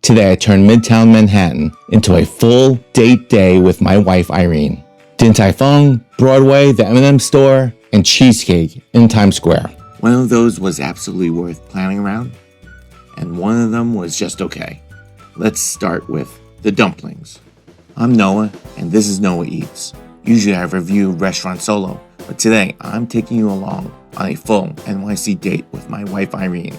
Today I turned Midtown Manhattan into a full date day with my wife Irene. Din Tai Fung, Broadway, the M&M Store, and cheesecake in Times Square. One of those was absolutely worth planning around, and one of them was just okay. Let's start with the dumplings. I'm Noah, and this is Noah Eats. Usually I review restaurants solo, but today I'm taking you along on a full NYC date with my wife Irene.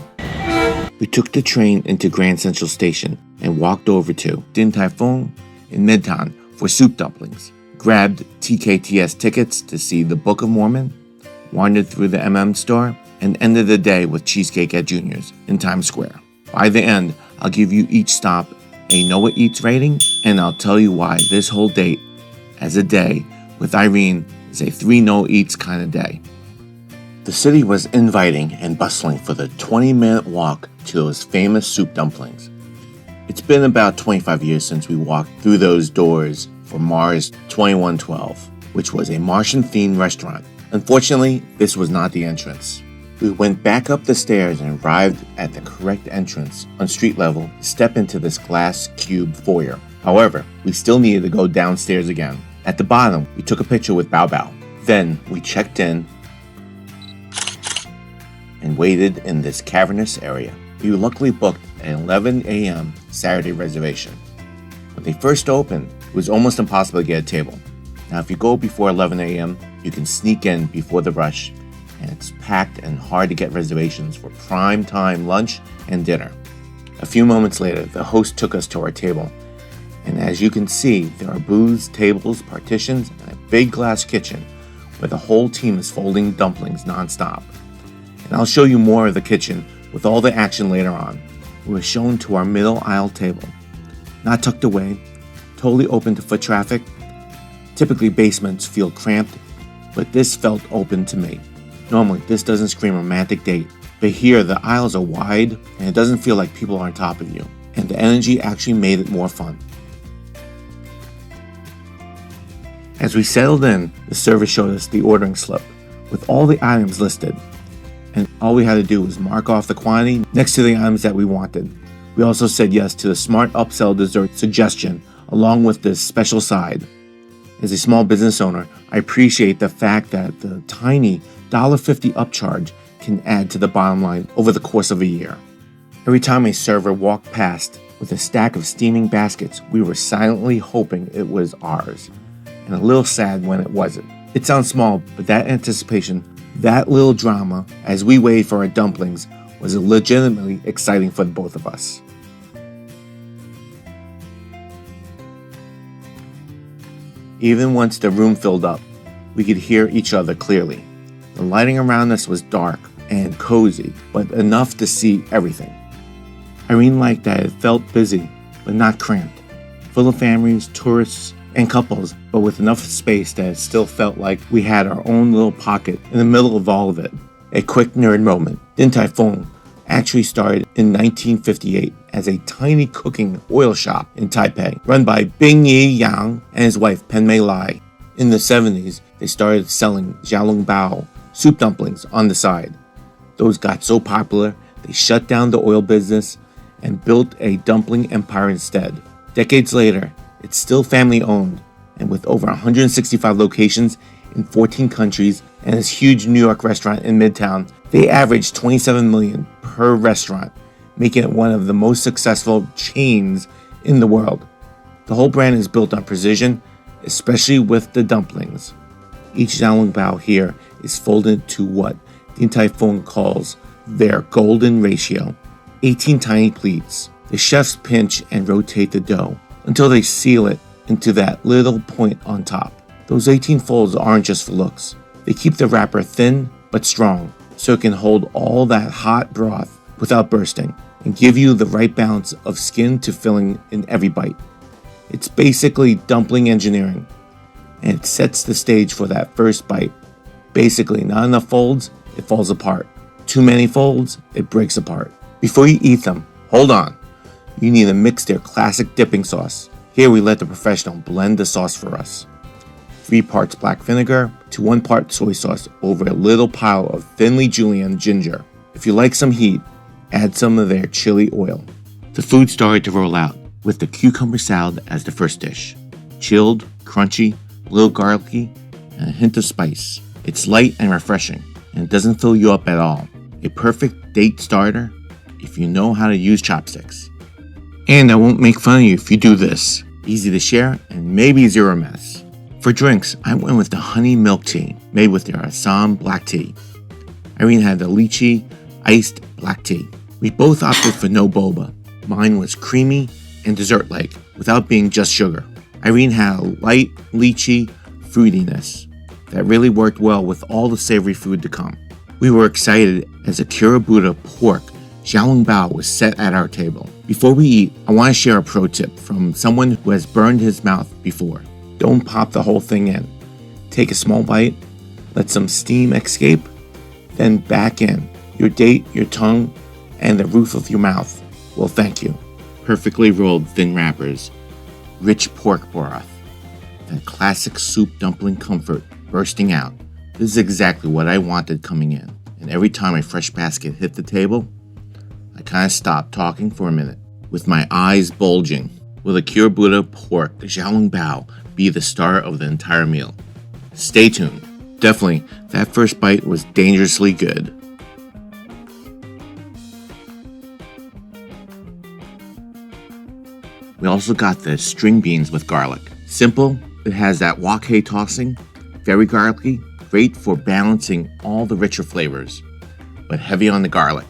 We took the train into Grand Central Station and walked over to Din Tai Fung in Midtown for soup dumplings, grabbed TKTS tickets to see the Book of Mormon, wandered through the M&M Store, and ended the day with cheesecake at Junior's in Times Square. By the end, I'll give you each stop a Noah Eats rating, and I'll tell you why this whole date as a day with Irene is a 3 Noah Eats kind of day. The city was inviting and bustling for the 20-minute walk to those famous soup dumplings. It's been about 25 years since we walked through those doors for Mars 2112, which was a Martian-themed restaurant. Unfortunately, this was not the entrance. We went back up the stairs and arrived at the correct entrance on street level to step into this glass cube foyer. However, we still needed to go downstairs again. At the bottom, we took a picture with Bao Bao. Then we checked in and waited in this cavernous area. We luckily booked an 11 a.m. Saturday reservation. When they first opened, it was almost impossible to get a table. Now, if you go before 11 a.m., you can sneak in before the rush, and it's packed and hard to get reservations for prime time lunch and dinner. A few moments later, the host took us to our table, and as you can see, there are booths, tables, partitions, and a big glass kitchen where the whole team is folding dumplings nonstop. And I'll show you more of the kitchen with all the action later on. We were shown to our middle aisle table. Not tucked away, totally open to foot traffic. Typically basements feel cramped, but this felt open to me. Normally this doesn't scream romantic date, but here the aisles are wide and it doesn't feel like people are on top of you. And the energy actually made it more fun. As we settled in, the server showed us the ordering slip with all the items listed. And all we had to do was mark off the quantity next to the items that we wanted. We also said yes to the smart upsell dessert suggestion along with this special side. As a small business owner, I appreciate the fact that the tiny $1.50 upcharge can add to the bottom line over the course of a year. Every time a server walked past with a stack of steaming baskets, we were silently hoping it was ours, and a little sad when it wasn't. It sounds small, but that anticipation, that little drama as we waited for our dumplings was legitimately exciting for both of us. Even once the room filled up, we could hear each other clearly. The lighting around us was dark and cozy, but enough to see everything. Irene liked that it felt busy, but not cramped, full of families, tourists, and couples, but with enough space that it still felt like we had our own little pocket in the middle of all of it. A quick nerd moment. Din Tai Fung actually started in 1958 as a tiny cooking oil shop in Taipei, run by Bing Yi Yang and his wife Pen Mei Lai. In the 70s, they started selling Xiao Long Bao soup dumplings on the side. Those got so popular, they shut down the oil business and built a dumpling empire instead. Decades later, it's still family owned, and with over 165 locations in 14 countries and this huge New York restaurant in Midtown, they average $27 million per restaurant, making it one of the most successful chains in the world. The whole brand is built on precision, especially with the dumplings. Each Xiao Long Bao here is folded to what Din Tai Fung calls their golden ratio, 18 tiny pleats. The chefs pinch and rotate the dough until they seal it into that little point on top. Those 18 folds aren't just for looks. They keep the wrapper thin but strong so it can hold all that hot broth without bursting and give you the right balance of skin to filling in every bite. It's basically dumpling engineering, and it sets the stage for that first bite. Basically, not enough folds, it falls apart. Too many folds, it breaks apart. Before you eat them, hold on. You need to mix their classic dipping sauce. Here we let the professional blend the sauce for us. 3 parts black vinegar to 1 part soy sauce over a little pile of thinly julienne ginger. If you like some heat, add some of their chili oil. The food started to roll out, with the cucumber salad as the first dish. Chilled, crunchy, a little garlicky, and a hint of spice. It's light and refreshing, and it doesn't fill you up at all. A perfect date starter if you know how to use chopsticks. And I won't make fun of you if you do this. Easy to share and maybe zero mess. For drinks, I went with the honey milk tea made with their Assam black tea. Irene had the lychee iced black tea. We both opted for no boba. Mine was creamy and dessert-like without being just sugar. Irene had a light lychee fruitiness that really worked well with all the savory food to come. We were excited as a Kura Buddha pork Xiao Long Bao was set at our table. Before we eat, I want to share a pro tip from someone who has burned his mouth before. Don't pop the whole thing in. Take a small bite, let some steam escape, then back in. Your date, your tongue, and the roof of your mouth will thank you. Perfectly rolled thin wrappers, rich pork broth, that classic soup dumpling comfort bursting out. This is exactly what I wanted coming in. And every time a fresh basket hit the table, I kind of stopped talking for a minute, with my eyes bulging. Will the Kura Buddha pork Xiao Long Bao be the star of the entire meal? Stay tuned. Definitely, that first bite was dangerously good. We also got the string beans with garlic. Simple, it has that wok hei tossing, very garlicky, great for balancing all the richer flavors, but heavy on the garlic.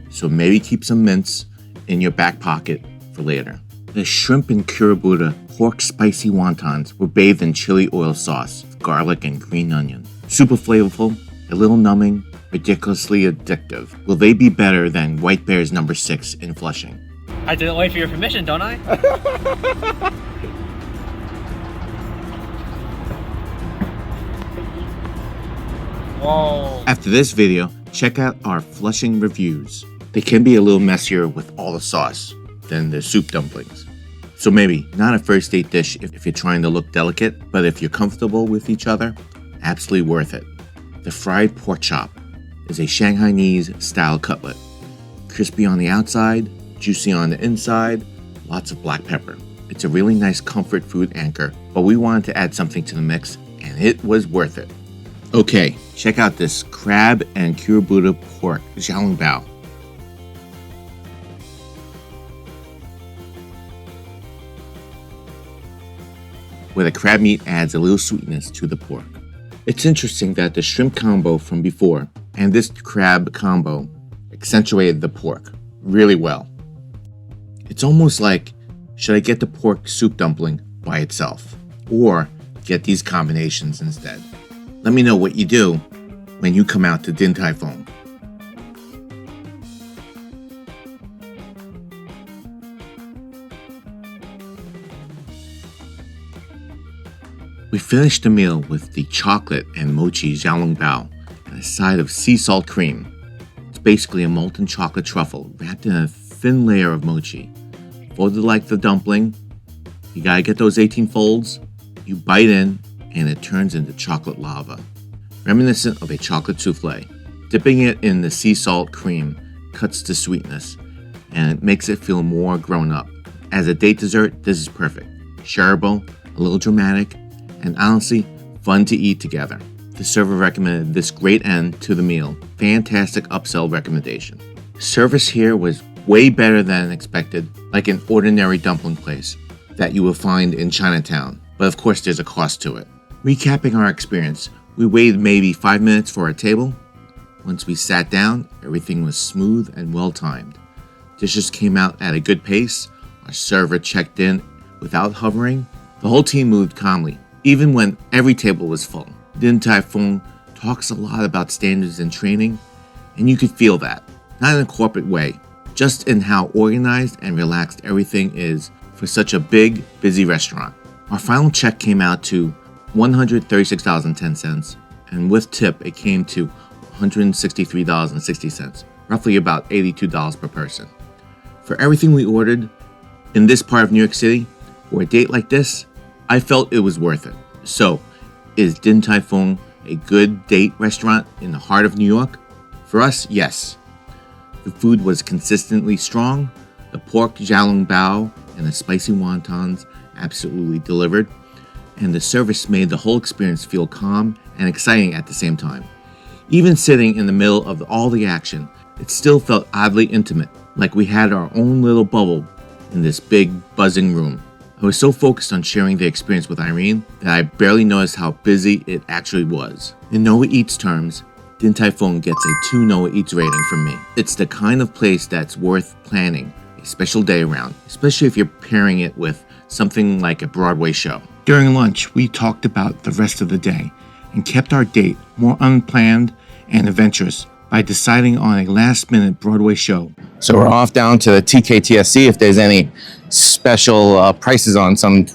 So maybe keep some mince in your back pocket for later. The shrimp and Kura Buddha pork spicy wontons were bathed in chili oil sauce with garlic and green onion. Super flavorful, a little numbing, ridiculously addictive. Will they be better than White Bear's number 6 in Flushing? I didn't wait for your permission, don't I? Whoa. After this video, check out our Flushing reviews. They can be a little messier with all the sauce than the soup dumplings. So maybe not a first date dish if you're trying to look delicate, but if you're comfortable with each other, absolutely worth it. The fried pork chop is a Shanghainese style cutlet. Crispy on the outside, juicy on the inside, lots of black pepper. It's a really nice comfort food anchor, but we wanted to add something to the mix, and it was worth it. Okay, check out this crab and Kura Buddha pork Xiao Long Bao. Where the crab meat adds a little sweetness to the pork. It's interesting that the shrimp combo from before and this crab combo accentuated the pork really well. It's almost like, should I get the pork soup dumpling by itself or get these combinations instead? Let me know what you do when you come out to Din Tai Fung. We finished the meal with the chocolate and mochi Xiao Long Bao and a side of sea salt cream. It's basically a molten chocolate truffle wrapped in a thin layer of mochi. Folded like the dumpling, you gotta get those 18 folds, you bite in, and it turns into chocolate lava, reminiscent of a chocolate souffle. Dipping it in the sea salt cream cuts the sweetness, and it makes it feel more grown up. As a date dessert, this is perfect. Shareable, a little dramatic, and honestly, fun to eat together. The server recommended this great end to the meal. Fantastic upsell recommendation. Service here was way better than expected, like an ordinary dumpling place that you will find in Chinatown. But of course, there's a cost to it. Recapping our experience, we waited maybe 5 minutes for our table. Once we sat down, everything was smooth and well timed. Dishes came out at a good pace. Our server checked in without hovering. The whole team moved calmly, even when every table was full. Din Tai Fung talks a lot about standards and training, and you could feel that. Not in a corporate way, just in how organized and relaxed everything is for such a big, busy restaurant. Our final check came out to $136.10, and with tip, it came to $163.60, roughly about $82 per person. For everything we ordered in this part of New York City, for a date like this, I felt it was worth it. So, is Din Tai Fung a good date restaurant in the heart of New York? For us, yes. The food was consistently strong, The pork Xiao Long Bao and the spicy wontons absolutely delivered, and the service made the whole experience feel calm and exciting at the same time. Even sitting in the middle of all the action, it still felt oddly intimate, like we had our own little bubble in this big, buzzing room. I was so focused on sharing the experience with Irene that I barely noticed how busy it actually was. In Noah Eats terms, Din Tai Fung gets a 2 Noah Eats rating from me. It's the kind of place that's worth planning a special day around, especially if you're pairing it with something like a Broadway show. During lunch, we talked about the rest of the day and kept our date more unplanned and adventurous by deciding on a last-minute Broadway show. So we're off down to the TKTS, see if there's any special prices on some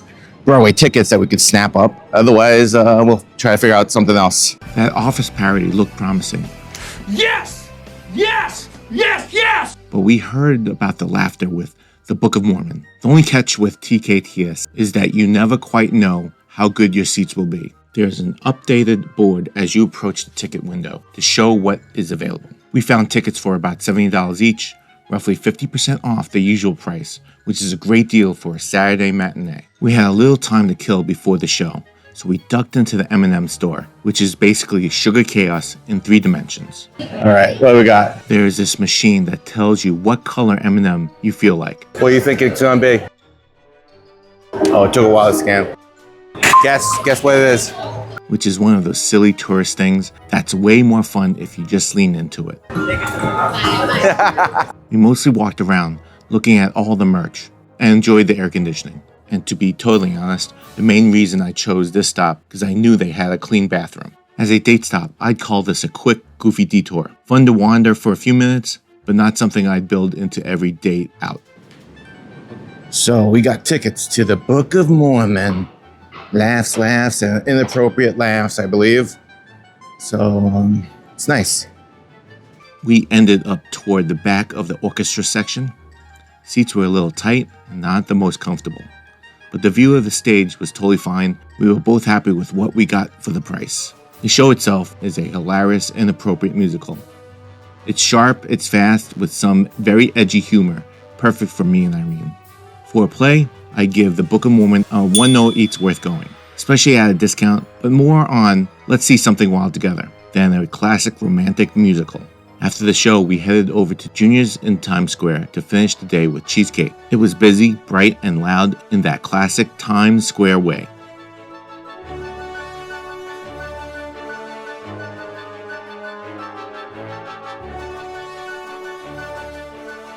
Broadway tickets that we could snap up. Otherwise, we'll try to figure out something else. That Office parody looked promising. Yes! Yes! Yes! Yes! But we heard about the laughter with the Book of Mormon. The only catch with TKTS is that you never quite know how good your seats will be. There's an updated board as you approach the ticket window to show what is available. We found tickets for about $70 each, roughly 50% off the usual price, which is a great deal for a Saturday matinee. We had a little time to kill before the show, so we ducked into the M&M Store, which is basically sugar chaos in 3 dimensions. All right, what do we got? There is this machine that tells you what color M&M you feel like. What do you think it's gonna be? Oh, it took a while to scan. Guess what it is. Which is one of those silly tourist things that's way more fun if you just lean into it. We mostly walked around looking at all the merch and enjoyed the air conditioning. And to be totally honest, the main reason I chose this stop because I knew they had a clean bathroom. As a date stop, I'd call this a quick, goofy detour. Fun to wander for a few minutes, but not something I'd build into every date out. So we got tickets to the Book of Mormon. Laughs, and inappropriate laughs, I believe. So, it's nice. We ended up toward the back of the orchestra section. Seats were a little tight and not the most comfortable. But the view of the stage was totally fine. We were both happy with what we got for the price. The show itself is a hilarious and appropriate musical. It's sharp, it's fast, with some very edgy humor, perfect for me and Irene. For a play, I give the Book of Mormon a 1 Noah Eats worth going, especially at a discount, but more on let's see something wild together than a classic romantic musical. After the show, we headed over to Junior's in Times Square to finish the day with cheesecake. It was busy, bright, and loud in that classic Times Square way.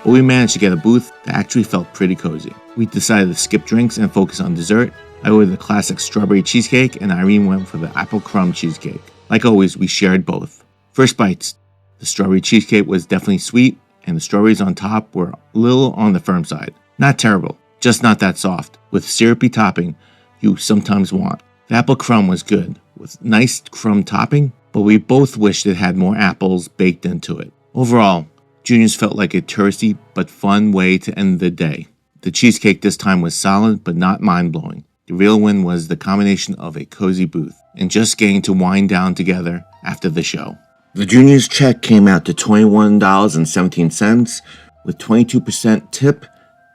But we managed to get a booth that actually felt pretty cozy. We decided to skip drinks and focus on dessert. I ordered the classic strawberry cheesecake and Irene went for the apple crumb cheesecake. Like always, we shared both. First bites, the strawberry cheesecake was definitely sweet and the strawberries on top were a little on the firm side. Not terrible, just not that soft, with syrupy topping you sometimes want. The apple crumb was good, with nice crumb topping, but we both wished it had more apples baked into it. Overall, Junior's felt like a touristy but fun way to end the day. The cheesecake this time was solid but not mind-blowing. The real win was the combination of a cozy booth and just getting to wind down together after the show. The Junior's check came out to $21.17 with 22% tip.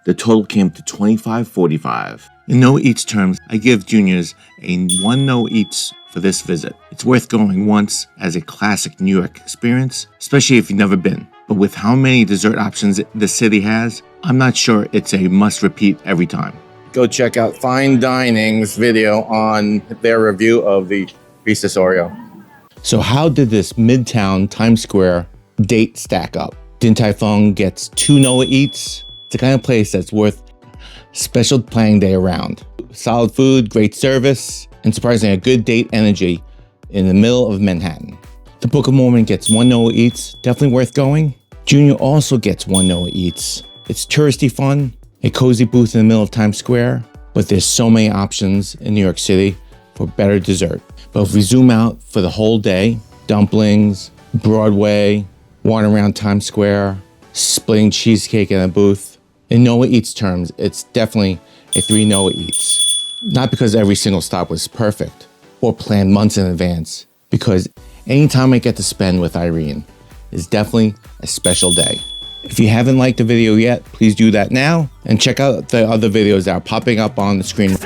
The total came to $25.45. In Noah Eats terms, I give Junior's a 1 Noah Eats for this visit. It's worth going once as a classic New York experience, especially if you've never been. But with how many dessert options the city has, I'm not sure it's a must repeat every time. Go check out Fine Dining's video on their review of the Priestess Oreo. So how did this Midtown Times Square date stack up? Din Tai Fung gets 2 Noah Eats. It's the kind of place that's worth special planning day around. Solid food, great service, and surprisingly a good date energy in the middle of Manhattan. The Book of Mormon gets 1 Noah Eats, definitely worth going. Junior also gets 1 Noah Eats. It's touristy fun, a cozy booth in the middle of Times Square, but there's so many options in New York City for better dessert. But if we zoom out for the whole day, dumplings, Broadway, wandering around Times Square, splitting cheesecake in a booth. In Noah Eats terms, it's definitely a 3 Noah Eats. Not because every single stop was perfect or planned months in advance, because any time I get to spend with Irene is definitely a special day. If you haven't liked the video yet, please do that now and check out the other videos that are popping up on the screen.